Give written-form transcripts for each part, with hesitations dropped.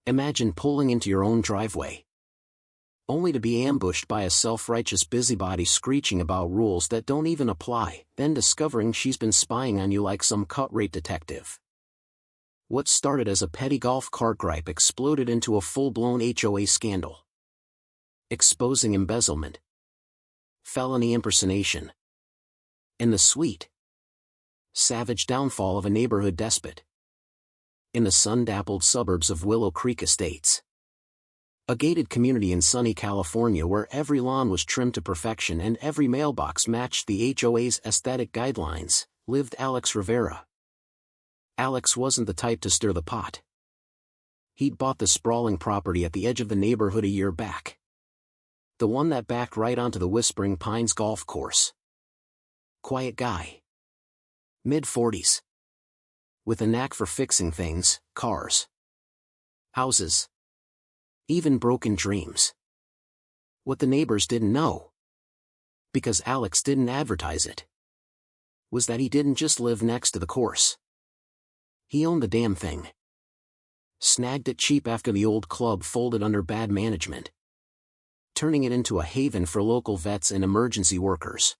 Imagine pulling into your own driveway, only to be ambushed by a self-righteous busybody screeching about rules that don't even apply, then discovering she's been spying on you like some cut-rate detective. What started as a petty golf cart gripe exploded into a full-blown HOA scandal. Exposing embezzlement, felony impersonation, and the sweet, savage downfall of a neighborhood despot. In the sun-dappled suburbs of Willow Creek Estates, a gated community in sunny California where every lawn was trimmed to perfection and every mailbox matched the HOA's aesthetic guidelines, lived Alex Rivera. Alex wasn't the type to stir the pot. He'd bought the sprawling property at the edge of the neighborhood a year back. The one that backed right onto the Whispering Pines golf course. Quiet guy. Mid-40s. With a knack for fixing things, cars, houses, even broken dreams. What the neighbors didn't know, because Alex didn't advertise it, was that he didn't just live next to the course. He owned the damn thing. Snagged it cheap after the old club folded under bad management, turning it into a haven for local vets and emergency workers.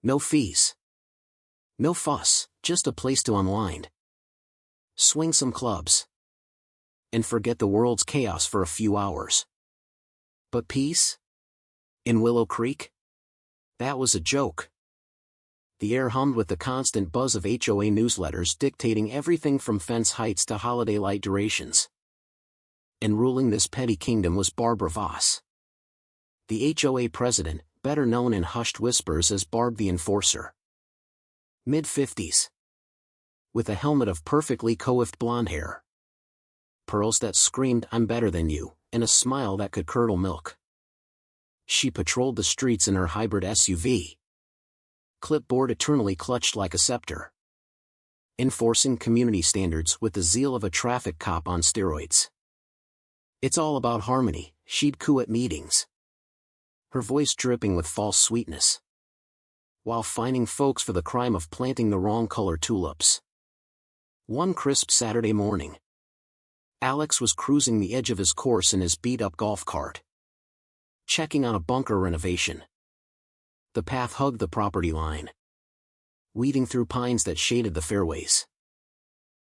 No fees. No fuss, just a place to unwind, swing some clubs, and forget the world's chaos for a few hours. But peace? In Willow Creek? That was a joke. The air hummed with the constant buzz of HOA newsletters dictating everything from fence heights to holiday light durations. And ruling this petty kingdom was Barbara Voss, the HOA president, better known in hushed whispers as Barb the Enforcer. Mid-50s. With a helmet of perfectly coiffed blonde hair, pearls that screamed "I'm better than you," and a smile that could curdle milk. She patrolled the streets in her hybrid SUV, clipboard eternally clutched like a scepter, enforcing community standards with the zeal of a traffic cop on steroids. It's all about harmony, she'd coo at meetings, her voice dripping with false sweetness, while fining folks for the crime of planting the wrong color tulips. One crisp Saturday morning, Alex was cruising the edge of his course in his beat-up golf cart, checking on a bunker renovation. The path hugged the property line, weaving through pines that shaded the fairways.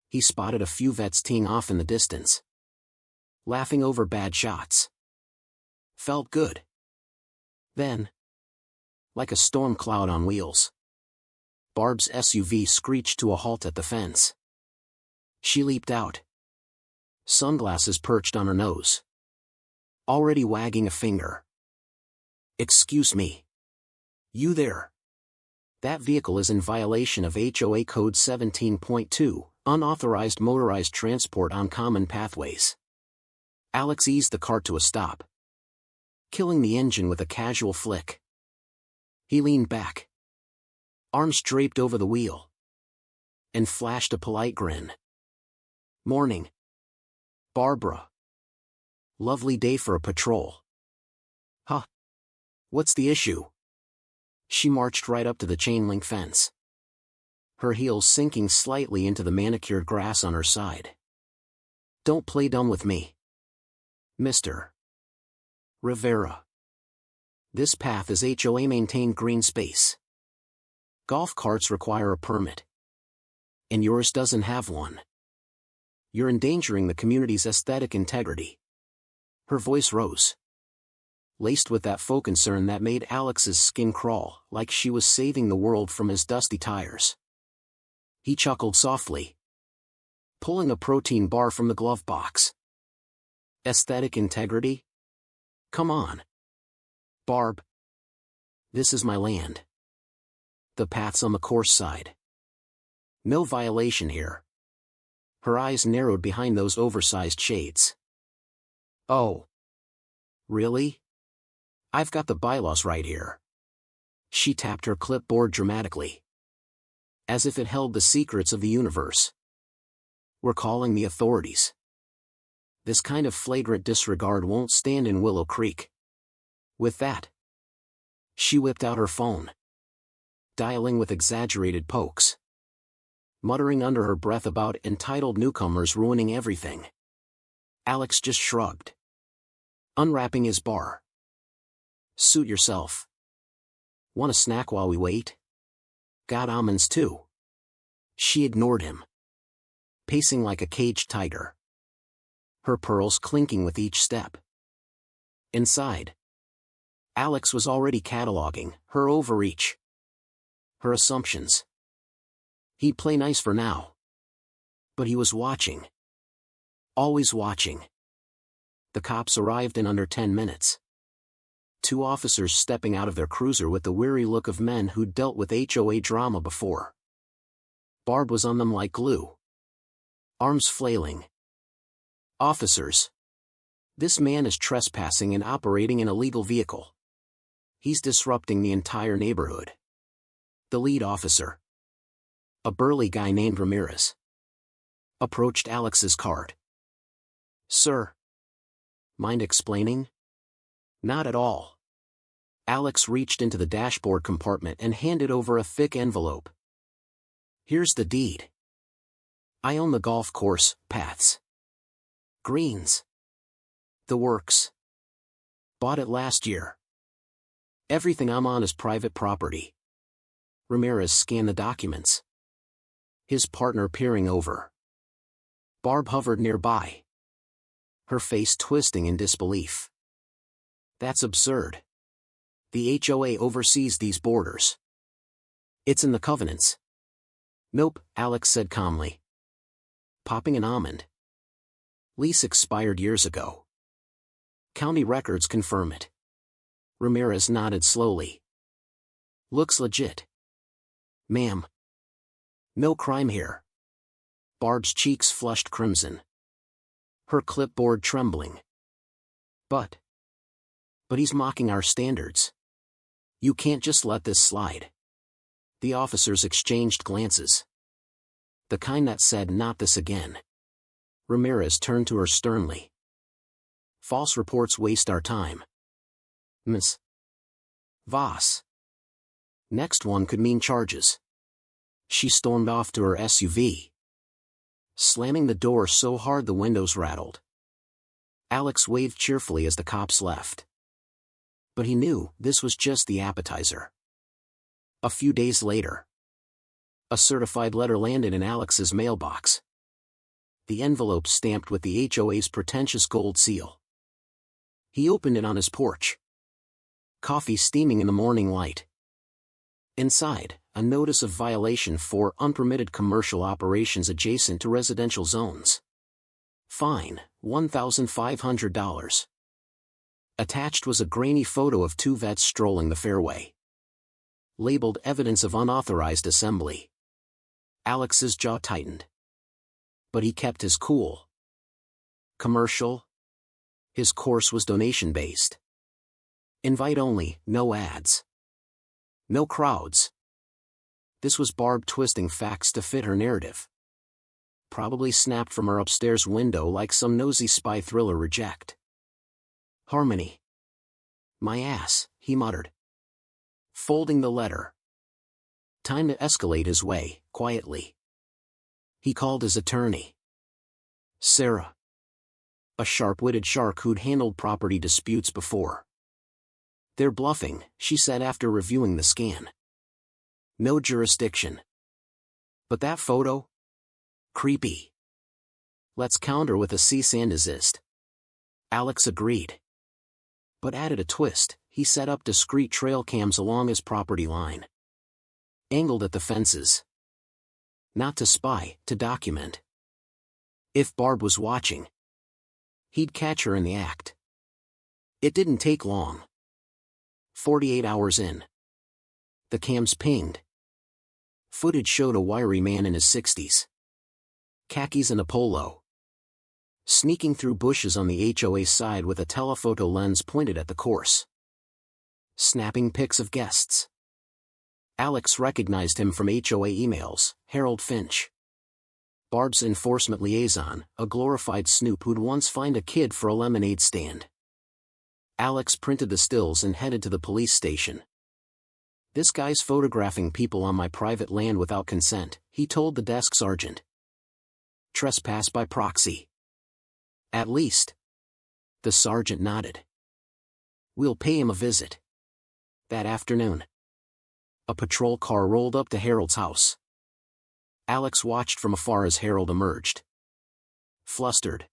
He spotted a few vets teeing off in the distance, laughing over bad shots. Felt good. Then, like a storm cloud on wheels, Barb's SUV screeched to a halt at the fence. She leaped out, sunglasses perched on her nose, already wagging a finger. "Excuse me. You there? That vehicle is in violation of HOA Code 17.2, unauthorized motorized transport on common pathways." Alex eased the cart to a stop, killing the engine with a casual flick. He leaned back, arms draped over the wheel, and flashed a polite grin. "Morning, Barbara. Lovely day for a patrol." "Huh? What's the issue?" She marched right up to the chain-link fence, her heels sinking slightly into the manicured grass on her side. "Don't play dumb with me, Mr. Rivera. This path is HOA-maintained green space. Golf carts require a permit, and yours doesn't have one. You're endangering the community's aesthetic integrity." Her voice rose, laced with that faux concern that made Alex's skin crawl, like she was saving the world from his dusty tires. He chuckled softly, pulling a protein bar from the glove box. "Aesthetic integrity? Come on, Barb. This is my land. The path's on the course side. No violation here." Her eyes narrowed behind those oversized shades. "Oh. Really? I've got the bylaws right here." She tapped her clipboard dramatically, as if it held the secrets of the universe. "We're calling the authorities. This kind of flagrant disregard won't stand in Willow Creek." With that, she whipped out her phone, dialing with exaggerated pokes, muttering under her breath about entitled newcomers ruining everything. Alex just shrugged, unwrapping his bar. Suit yourself. Want a snack while we wait? Got almonds too. She ignored him, pacing like a caged tiger, her pearls clinking with each step. Inside, Alex was already cataloging her overreach, her assumptions. He'd play nice for now, but he was watching. Always watching. The cops arrived in under 10 minutes. 2 officers stepping out of their cruiser with the weary look of men who'd dealt with HOA drama before. Barb was on them like glue, arms flailing. Officers, this man is trespassing and operating an illegal vehicle. He's disrupting the entire neighborhood. The lead officer, a burly guy named Ramirez, approached Alex's cart. Sir, mind explaining? Not at all. Alex reached into the dashboard compartment and handed over a thick envelope. Here's the deed. I own the golf course, paths, greens, the works. Bought it last year. Everything I'm on is private property. Ramirez scanned the documents, his partner peering over. Barb hovered nearby, her face twisting in disbelief. That's absurd. The HOA oversees these borders. It's in the covenants. Nope, Alex said calmly, popping an almond. Lease expired years ago. County records confirm it. Ramirez nodded slowly. Looks legit. Ma'am. No crime here. Barb's cheeks flushed crimson, her clipboard trembling. But he's mocking our standards. You can't just let this slide. The officers exchanged glances, the kind that said, not this again. Ramirez turned to her sternly. False reports waste our time, Miss Voss. Next one could mean charges. She stormed off to her SUV, slamming the door so hard the windows rattled. Alex waved cheerfully as the cops left. But he knew this was just the appetizer. A few days later, a certified letter landed in Alex's mailbox. The envelope stamped with the HOA's pretentious gold seal. He opened it on his porch, coffee steaming in the morning light. Inside, a notice of violation for unpermitted commercial operations adjacent to residential zones. Fine, $1,500. Attached was a grainy photo of 2 vets strolling the fairway, labeled evidence of unauthorized assembly. Alex's jaw tightened, but he kept his cool. Commercial? His course was donation-based. Invite only, no ads. No crowds. This was Barb twisting facts to fit her narrative. Probably snapped from her upstairs window like some nosy spy thriller reject. Harmony. My ass, he muttered, folding the letter. Time to escalate his way, quietly. He called his attorney, Sarah, a sharp-witted shark who'd handled property disputes before. They're bluffing, she said after reviewing the scan. No jurisdiction. But that photo? Creepy. Let's counter with a cease and desist. Alex agreed, but added a twist. He set up discreet trail cams along his property line, angled at the fences. Not to spy, to document. If Barb was watching, he'd catch her in the act. It didn't take long. 48 hours in, the cams pinged. Footage showed a wiry man in his 60s, khakis and a polo, sneaking through bushes on the HOA side with a telephoto lens pointed at the course, snapping pics of guests. Alex recognized him from HOA emails, Harold Finch, Barb's enforcement liaison, a glorified snoop who'd once fined a kid for a lemonade stand. Alex printed the stills and headed to the police station. This guy's photographing people on my private land without consent, he told the desk sergeant. Trespass by proxy. At least. The sergeant nodded. We'll pay him a visit. That afternoon, a patrol car rolled up to Harold's house. Alex watched from afar as Harold emerged. Flustered.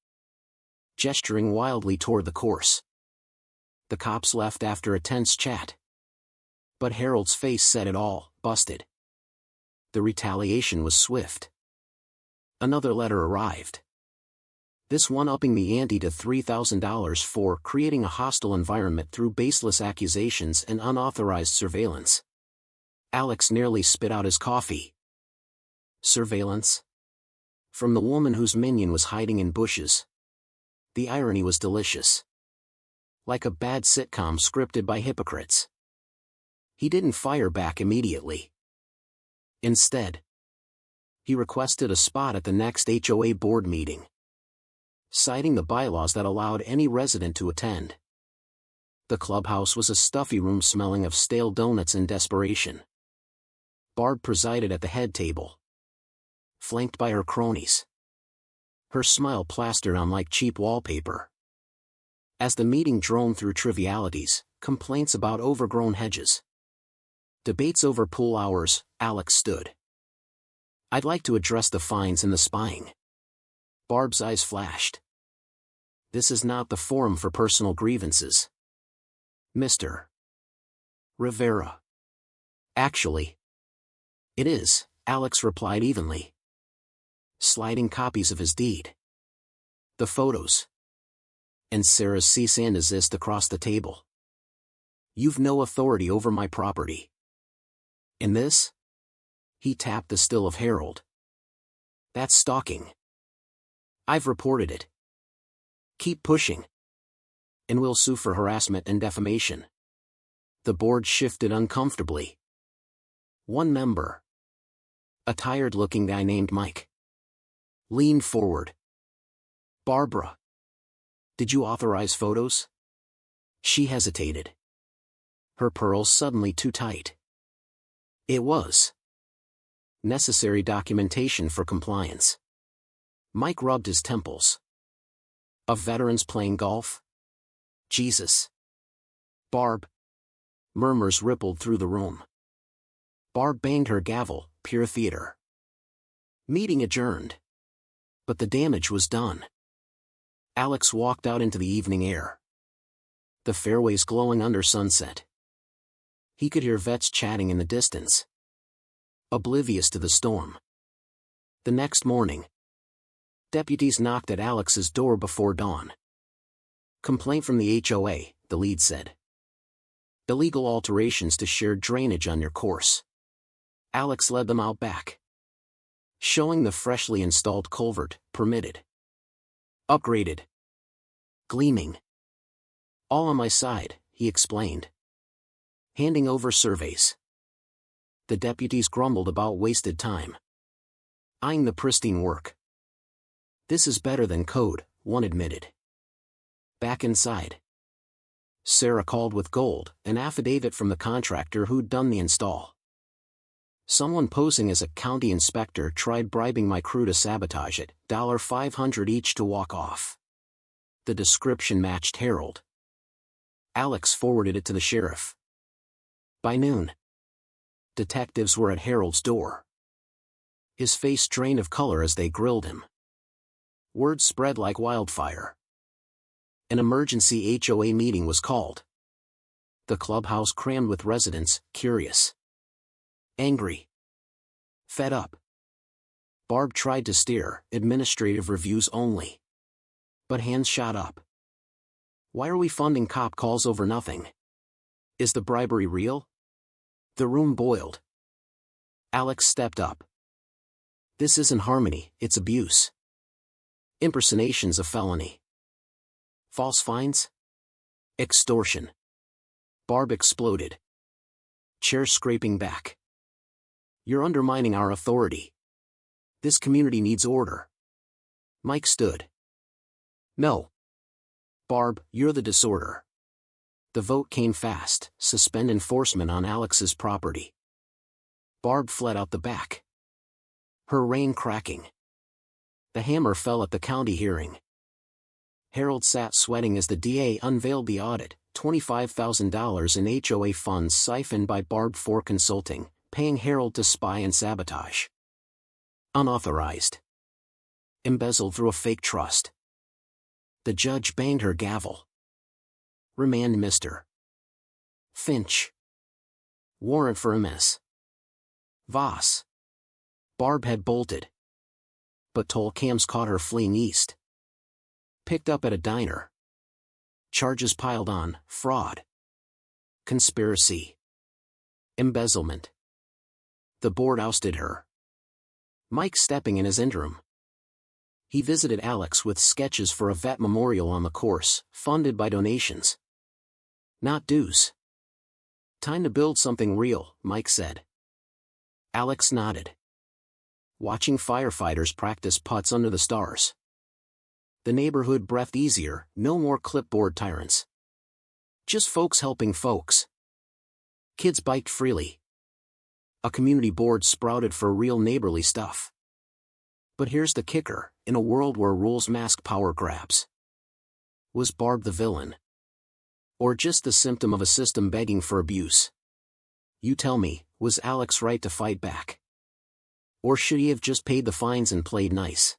Gesturing wildly toward the course. The cops left after a tense chat. But Harold's face said it all, busted. The retaliation was swift. Another letter arrived. This one upping the ante to $3,000 for creating a hostile environment through baseless accusations and unauthorized surveillance. Alex nearly spit out his coffee. Surveillance? From the woman whose minion was hiding in bushes. The irony was delicious. Like a bad sitcom scripted by hypocrites. He didn't fire back immediately. Instead, he requested a spot at the next HOA board meeting, citing the bylaws that allowed any resident to attend. The clubhouse was a stuffy room smelling of stale donuts and desperation. Barb presided at the head table, flanked by her cronies. Her smile plastered on like cheap wallpaper. As the meeting droned through trivialities, complaints about overgrown hedges, debates over pool hours, Alex stood. I'd like to address the fines and the spying. Barb's eyes flashed. This is not the forum for personal grievances. Mr. Rivera. Actually, it is, Alex replied evenly. Sliding copies of his deed. The photos. And Sarah's cease and desist across the table. You've no authority over my property. In this? He tapped the still of Harold. That's stalking. I've reported it. Keep pushing. And we'll sue for harassment and defamation. The board shifted uncomfortably. One member, a tired-looking guy named Mike, leaned forward. Barbara, did you authorize photos? She hesitated. Her pearls suddenly too tight. It was necessary documentation for compliance. Mike rubbed his temples. Of veterans playing golf? Jesus. Barb. Murmurs rippled through the room. Barb banged her gavel, pure theater. Meeting adjourned. But the damage was done. Alex walked out into the evening air. The fairways glowing under sunset. He could hear vets chatting in the distance, oblivious to the storm. The next morning, deputies knocked at Alex's door before dawn. Complaint from the HOA, the lead said. Illegal alterations to shared drainage on your course. Alex led them out back, showing the freshly installed culvert, permitted. Upgraded. Gleaming. All on my side, he explained, handing over surveys. The deputies grumbled about wasted time, eyeing the pristine work. This is better than code, one admitted. Back inside, Sarah called with gold, an affidavit from the contractor who'd done the install. Someone posing as a county inspector tried bribing my crew to sabotage it, $500 each to walk off. The description matched Harold. Alex forwarded it to the sheriff. By noon, detectives were at Harold's door. His face drained of color as they grilled him. Word spread like wildfire. An emergency HOA meeting was called. The clubhouse crammed with residents, curious, angry, fed up. Barb tried to steer, administrative reviews only. But hands shot up. Why are we funding cop calls over nothing? Is the bribery real? The room boiled. Alex stepped up. This isn't harmony, it's abuse. Impersonation's a felony. False fines? Extortion. Barb exploded. Chair scraping back. You're undermining our authority. This community needs order. Mike stood. No. Barb, you're the disorder. The vote came fast, suspend enforcement on Alex's property. Barb fled out the back, her rein cracking. The hammer fell at the county hearing. Harold sat sweating as the DA unveiled the audit, $25,000 in HOA funds siphoned by Barb for consulting, paying Harold to spy and sabotage. Unauthorized. Embezzled through a fake trust. The judge banged her gavel. Remand Mr. Finch. Warrant for Ms. Voss. Barb had bolted. But toll cams caught her fleeing east. Picked up at a diner. Charges piled on: fraud, conspiracy, embezzlement. The board ousted her. Mike stepping in as interim. He visited Alex with sketches for a vet memorial on the course, funded by donations, not dues. Time to build something real, Mike said. Alex nodded. Watching firefighters practice putts under the stars. The neighborhood breathed easier, no more clipboard tyrants. Just folks helping folks. Kids biked freely. A community board sprouted for real neighborly stuff. But here's the kicker, in a world where rules mask power grabs. Was Barb the villain? Or just the symptom of a system begging for abuse? You tell me, was Alex right to fight back? Or should he have just paid the fines and played nice?